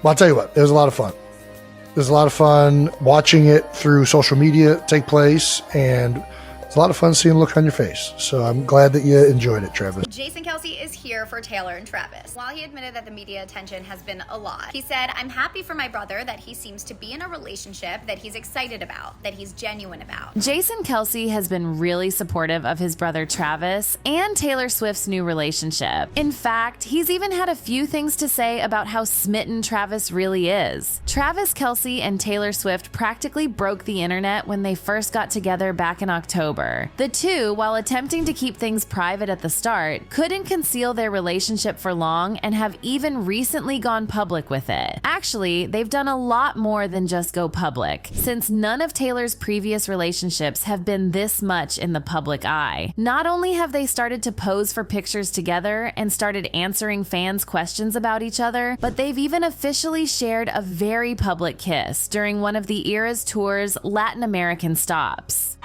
Well, I'll tell you what, it was a lot of fun. It was a lot of fun watching it through social media take place, and it's a lot of fun seeing the look on your face. So I'm glad that you enjoyed it, Travis. Jason Kelce is here for Taylor and Travis. While he admitted that the media attention has been a lot, he said, "I'm happy for my brother that he seems to be in a relationship that he's excited about, that he's genuine about." Jason Kelce has been really supportive of his brother Travis and Taylor Swift's new relationship. In fact, he's even had a few things to say about how smitten Travis really is. Travis Kelce and Taylor Swift practically broke the internet when they first got together back in October. The two, while attempting to keep things private at the start, couldn't conceal their relationship for long and have even recently gone public with it. Actually, they've done a lot more than just go public, since none of Taylor's previous relationships have been this much in the public eye. Not only have they started to pose for pictures together and started answering fans' questions about each other, but they've even officially shared a very public kiss during one of the Eras Tour's Latin American stops.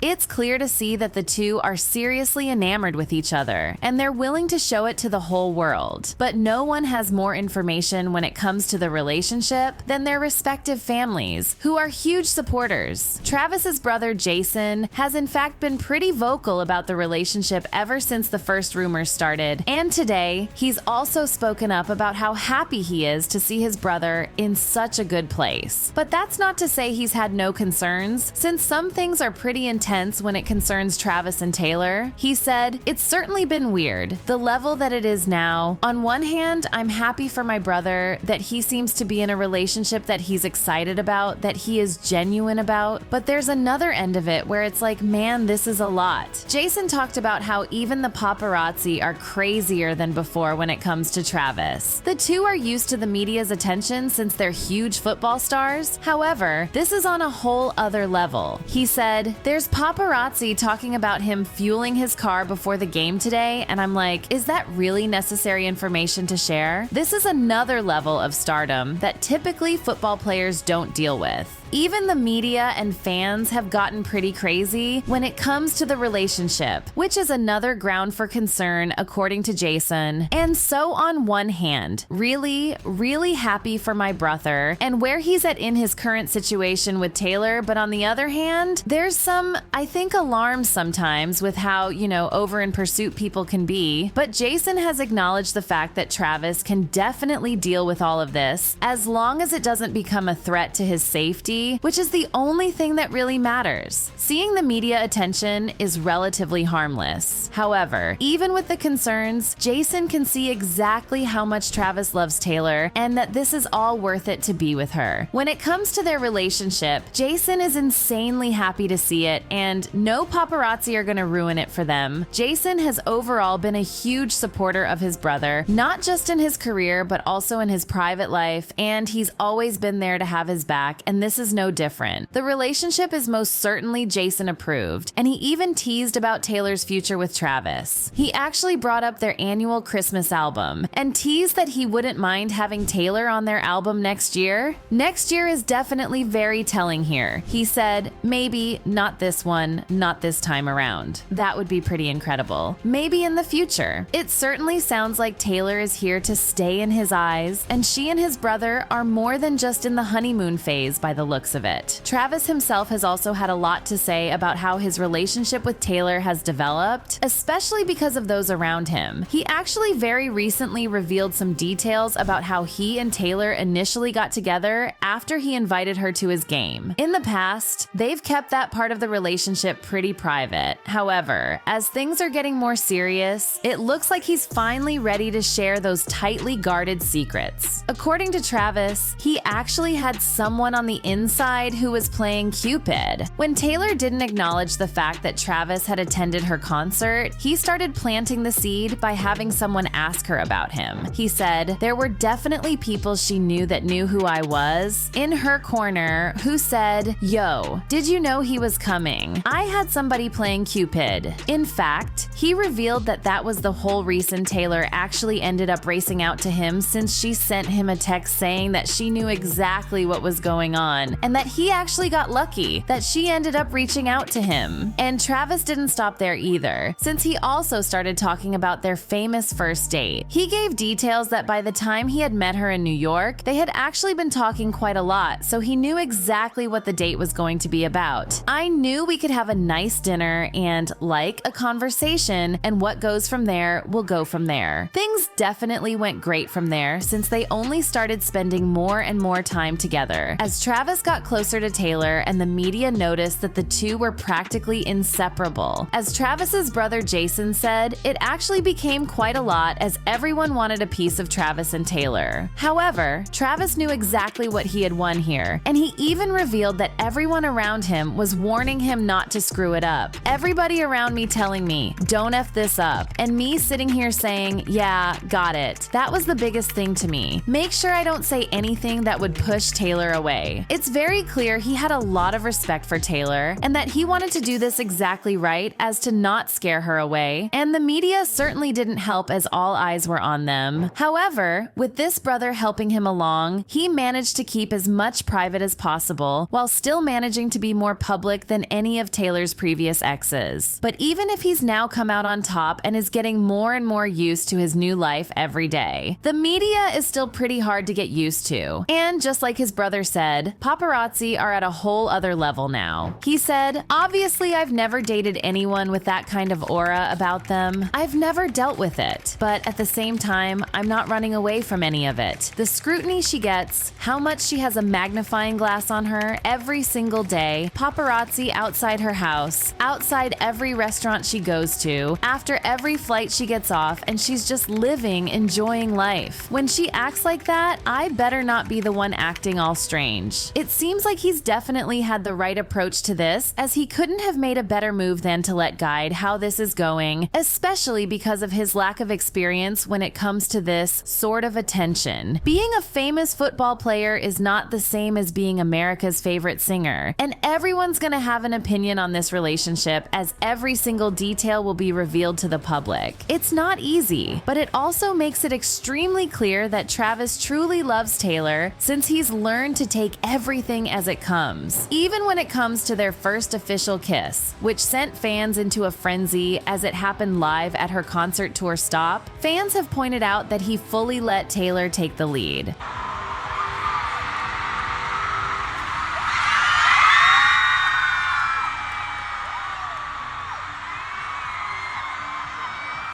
It's clear to see that the two are seriously enamored with each other, and they're willing to show it to the whole world. But no one has more information when it comes to the relationship than their respective families, who are huge supporters. Travis's brother Jason has in fact been pretty vocal about the relationship ever since the first rumors started, and today he's also spoken up about how happy he is to see his brother in such a good place. But that's not to say he's had no concerns, since some things are pretty intense when it concerns Travis and Taylor. He said, "It's certainly been weird, the level that it is now. On one hand, I'm happy for my brother that he seems to be in a relationship that he's excited about, that he is genuine about, but there's another end of it where it's like, man, this is a lot." Jason talked about how even the paparazzi are crazier than before when it comes to Travis. The two are used to the media's attention since they're huge football stars. However, this is on a whole other level. He said, "There's paparazzi talking about him fueling his car before the game today, and I'm like, is that really necessary information to share? This is another level of stardom that typically football players don't deal with." Even the media and fans have gotten pretty crazy when it comes to the relationship, which is another ground for concern according to Jason. And so on one hand, really happy for my brother and where he's at in his current situation with Taylor, but on the other hand, there's some, I think, alarms sometimes with how, over in pursuit people can be. But Jason has acknowledged the fact that Travis can definitely deal with all of this as long as it doesn't become a threat to his safety, which is the only thing that really matters. Seeing the media attention is relatively harmless. However, even with the concerns, Jason can see exactly how much Travis loves Taylor and that this is all worth it to be with her. When it comes to their relationship, Jason is insanely happy to see it, and no paparazzi are gonna ruin it for them. Jason has overall been a huge supporter of his brother, not just in his career, but also in his private life, and he's always been there to have his back, and this is no different. The relationship is most certainly Jason approved, and he even teased about Taylor's future with Travis. He actually brought up their annual Christmas album and teased that he wouldn't mind having Taylor on their album next year. Next year is definitely very telling here. He said, maybe not this one, not this time around. That would be pretty incredible. Maybe in the future. It certainly sounds like Taylor is here to stay in his eyes, and she and his brother are more than just in the honeymoon phase by the looks of it. Travis himself has also had a lot to say about how his relationship with Taylor has developed, especially because of those around him. He actually very recently revealed some details about how he and Taylor initially got together after he invited her to his game. In the past, they've kept that part of the relationship pretty private. However, as things are getting more serious, it looks like he's finally ready to share those tightly guarded secrets. According to Travis, he actually had someone on the inside who was playing Cupid. When Taylor didn't acknowledge the fact that Travis had attended her concert, he started planting the seed by having someone ask her about him. He said, "There were definitely people she knew that knew who I was in her corner who said, 'Yo, did you know he was coming?' I had somebody playing Cupid. In fact, He revealed that that was the whole reason Taylor actually ended up racing out to him, since she sent him a text saying that she knew exactly what was going on and that he actually got lucky that she ended up reaching out to him. And Travis didn't stop there either, since he also started talking about their famous first date. He gave details that by the time he had met her in New York, they had actually been talking quite a lot, so he knew exactly what the date was going to be about. I knew we could have a nice dinner and like a conversation, and what goes from there will go from there. Things definitely went great from there, since they only started spending more and more time together. As Travis got closer to Taylor and the media noticed that the two were practically inseparable. As Travis's brother Jason said, it actually became quite a lot as everyone wanted a piece of Travis and Taylor. However, Travis knew exactly what he had won here, and he even revealed that everyone around him was warning him not to screw it up. Everybody around me telling me, "Don't F this up," and me sitting here saying, "Yeah, got it." That was the biggest thing to me. Make sure I don't say anything that would push Taylor away. It's very clear he had a lot of respect for Taylor and that he wanted to do this exactly right as to not scare her away, and the media certainly didn't help as all eyes were on them. However, with this brother helping him along, he managed to keep as much private as possible while still managing to be more public than any of Taylor's previous exes. But even if he's now come out on top and is getting more and more used to his new life every day, the media is still pretty hard to get used to. And just like his brother said, paparazzi are at a whole other level now. He said, "Obviously, I've never dated anyone with that kind of aura about them. I've never dealt with it. But at the same time, I'm not running away from any of it. The scrutiny she gets, how much she has a magnifying glass on her every single day, paparazzi outside her house, outside every restaurant she goes to, after every flight she gets off, and she's just living, enjoying life. When she acts like that, I better not be the one acting all strange." It seems like he's definitely had the right approach to this, as he couldn't have made a better move than to let guide how this is going, especially because of his lack of experience when it comes to this sort of attention. Being a famous football player is not the same as being America's favorite singer, and everyone's gonna have an opinion on this relationship, as every single detail will be revealed to the public. It's not easy, but it also makes it extremely clear that Travis truly loves Taylor, since he's learned to take everything as it comes, even when it comes to their first official kiss, which sent fans into a frenzy as it happened live at her concert tour stop. Fans have pointed out that he fully let Taylor take the lead.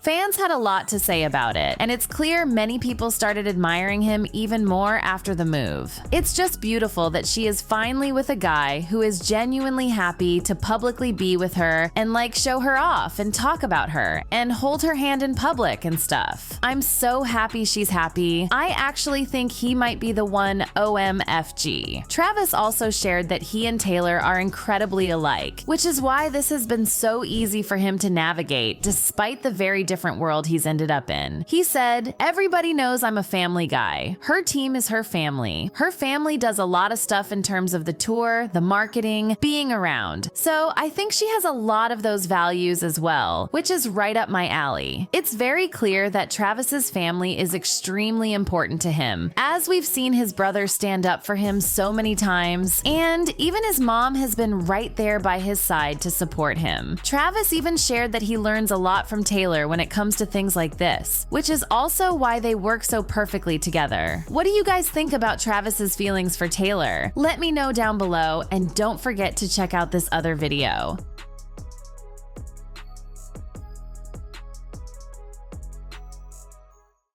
Fans had a lot to say about it, and it's clear many people started admiring him even more after the move. It's just beautiful that she is finally with a guy who is genuinely happy to publicly be with her and like show her off and talk about her and hold her hand in public and stuff. I'm so happy she's happy. I actually think he might be the one OMFG. Travis also shared that he and Taylor are incredibly alike, which is why this has been so easy for him to navigate despite the very different world he's ended up in. He said, "Everybody knows I'm a family guy. Her team is her family. Her family does a lot of stuff in terms of the tour, the marketing, being around. So I think she has a lot of those values as well, which is right up my alley." It's very clear that Travis's family is extremely important to him, as we've seen his brother stand up for him so many times, and even his mom has been right there by his side to support him. Travis even shared that he learns a lot from Taylor when it comes to things like this, which is also why they work so perfectly together. What do you guys think about Travis's feelings for Taylor? Let me know down below, and don't forget to check out this other video.